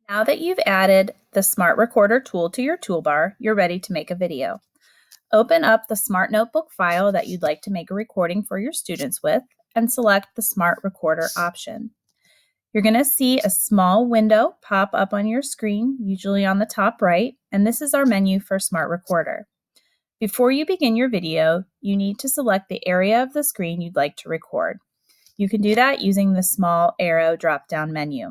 Now that you've added the Smart Recorder tool to your toolbar, you're ready to make a video. Open up the Smart Notebook file that you'd like to make a recording for your students with and select the Smart Recorder option. You're going to see a small window pop up on your screen, usually on the top right, and this is our menu for Smart Recorder. Before you begin your video, you need to select the area of the screen you'd like to record. You can do that using the small arrow drop-down menu.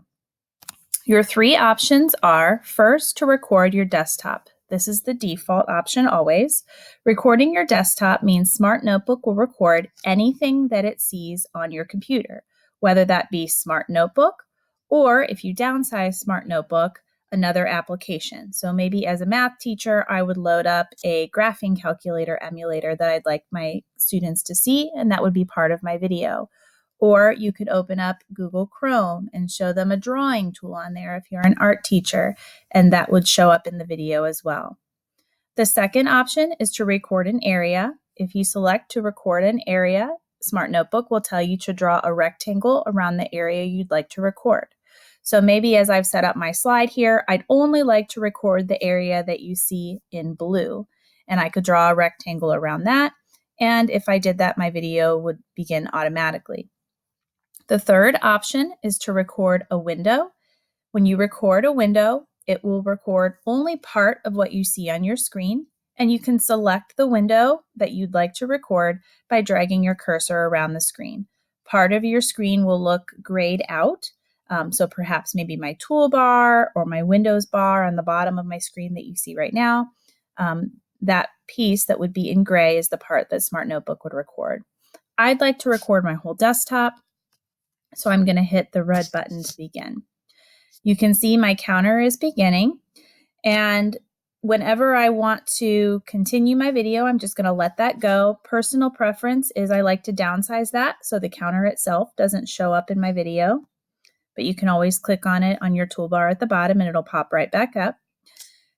Your three options are, first, to record your desktop. This is the default option always. Recording your desktop means Smart Notebook will record anything that it sees on your computer, whether that be Smart Notebook, or if you downsize Smart Notebook, another application. So maybe as a math teacher, I would load up a graphing calculator emulator that I'd like my students to see, and that would be part of my video. Or you could open up Google Chrome and show them a drawing tool on there if you're an art teacher, and that would show up in the video as well. The second option is to record an area. If you select to record an area, Smart Notebook will tell you to draw a rectangle around the area you'd like to record. So maybe as I've set up my slide here, I'd only like to record the area that you see in blue, and I could draw a rectangle around that. And if I did that, my video would begin automatically. The third option is to record a window. When you record a window, it will record only part of what you see on your screen, and you can select the window that you'd like to record by dragging your cursor around the screen. Part of your screen will look grayed out, so perhaps maybe my toolbar or my Windows bar on the bottom of my screen that you see right now. That piece that would be in gray is the part that Smart Notebook would record. I'd like to record my whole desktop, so I'm going to hit the red button to begin. You can see my counter is beginning, and whenever I want to continue my video, I'm just going to let that go. Personal preference is I like to downsize that so the counter itself doesn't show up in my video, but you can always click on it on your toolbar at the bottom and it'll pop right back up.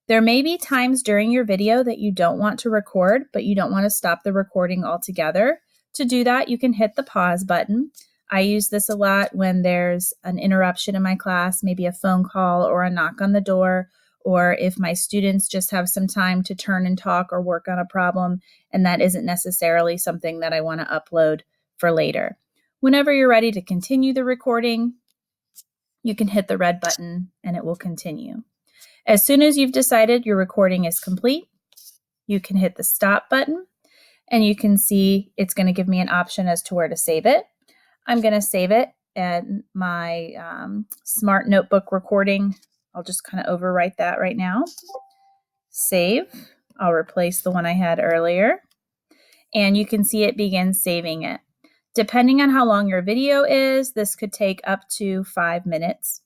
There may be times during your video that you don't want to record, but you don't want to stop the recording altogether. To do that, you can hit the pause button. I use this a lot when there's an interruption in my class, maybe a phone call or a knock on the door, or if my students just have some time to turn and talk or work on a problem, and that isn't necessarily something that I want to upload for later. Whenever you're ready to continue the recording, you can hit the red button and it will continue. As soon as you've decided your recording is complete, you can hit the stop button, and you can see it's going to give me an option as to where to save it. I'm going to save it in my Smart Notebook recording. I'll just kind of overwrite that right now. Save. I'll replace the one I had earlier. And you can see it begin saving it. Depending on how long your video is, this could take up to 5 minutes.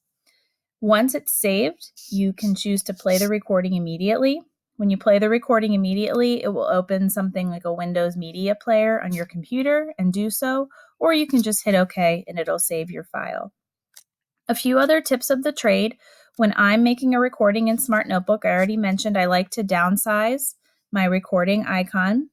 Once it's saved, you can choose to play the recording immediately. When you play the recording immediately, it will open something like a Windows Media Player on your computer and do so, or you can just hit OK and it'll save your file. A few other tips of the trade. When I'm making a recording in Smart Notebook, I already mentioned I like to downsize my recording icon.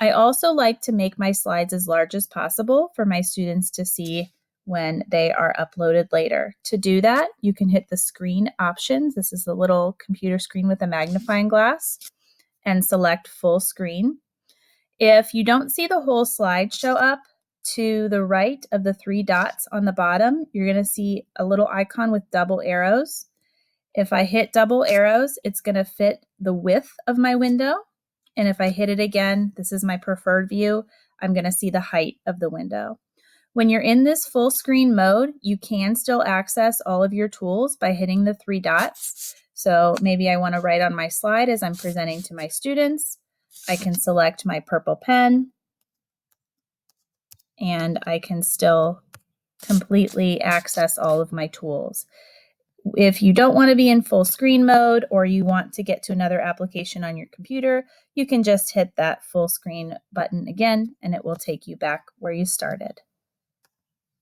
I also like to make my slides as large as possible for my students to see when they are uploaded later. To do that, you can hit the screen options. This is the little computer screen with a magnifying glass, and select full screen. If you don't see the whole slide show up, to the right of the 3 dots on the bottom, you're going to see a little icon with double arrows. If I hit double arrows, it's going to fit the width of my window. And if I hit it again, this is my preferred view, I'm going to see the height of the window. When you're in this full screen mode, you can still access all of your tools by hitting the 3 dots. So maybe I want to write on my slide as I'm presenting to my students. I can select my purple pen, and I can still completely access all of my tools. If you don't want to be in full screen mode, or you want to get to another application on your computer, you can just hit that full screen button again and it will take you back where you started.